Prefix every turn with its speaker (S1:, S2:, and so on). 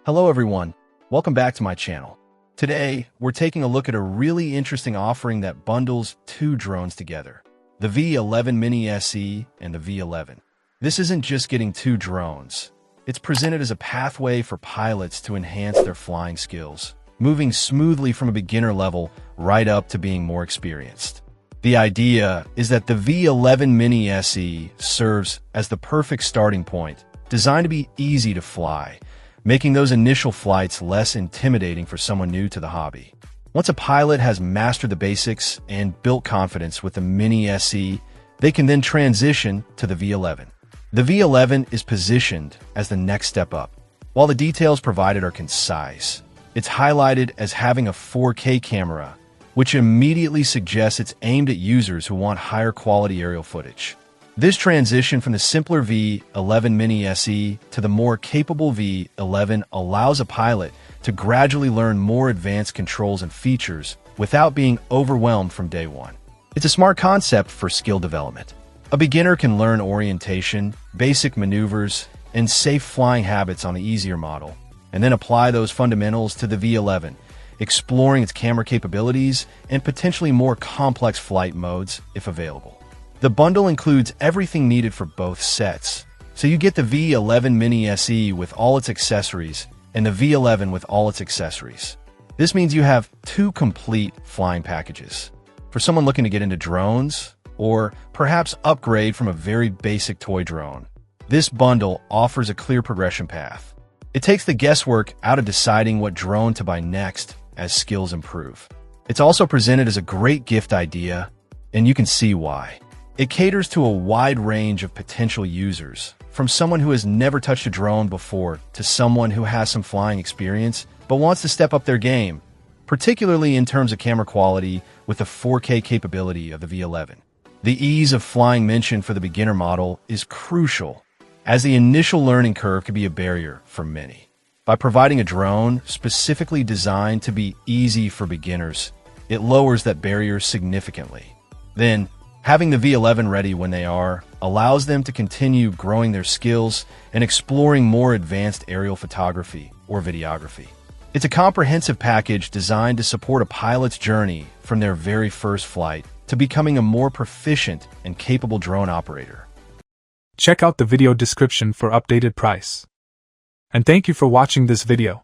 S1: Hello everyone, welcome back to my channel. Today, we're taking a look at a really interesting offering that bundles two drones together, the V11MINI SE and the V11. This isn't just getting two drones. It's presented as a pathway for pilots to enhance their flying skills, moving smoothly from a beginner level right up to being more experienced. The idea is that the V11MINI SE serves as the perfect starting point, designed to be easy to fly, making those initial flights less intimidating for someone new to the hobby. Once a pilot has mastered the basics and built confidence with the Mini SE, they can then transition to the V11. The V11 is positioned as the next step up. While the details provided are concise, it's highlighted as having a 4K camera, which immediately suggests it's aimed at users who want higher quality aerial footage. This transition from the simpler V11MINI SE to the more capable V11 allows a pilot to gradually learn more advanced controls and features without being overwhelmed from day one. It's a smart concept for skill development. A beginner can learn orientation, basic maneuvers, and safe flying habits on the easier model, and then apply those fundamentals to the V11, exploring its camera capabilities and potentially more complex flight modes if available. The bundle includes everything needed for both sets, so you get the V11MINI SE with all its accessories and the V11 with all its accessories. This means you have two complete flying packages. For someone looking to get into drones, or perhaps upgrade from a very basic toy drone, this bundle offers a clear progression path. It takes the guesswork out of deciding what drone to buy next as skills improve. It's also presented as a great gift idea, and you can see why. It caters to a wide range of potential users, from someone who has never touched a drone before to someone who has some flying experience but wants to step up their game, particularly in terms of camera quality with the 4K capability of the V11. The ease of flying mentioned for the beginner model is crucial, as the initial learning curve can be a barrier for many. By providing a drone specifically designed to be easy for beginners, it lowers that barrier significantly. Then, having the V11 ready when they are allows them to continue growing their skills and exploring more advanced aerial photography or videography. It's a comprehensive package designed to support a pilot's journey from their very first flight to becoming a more proficient and capable drone operator.
S2: Check out the video description for updated price. And thank you for watching this video.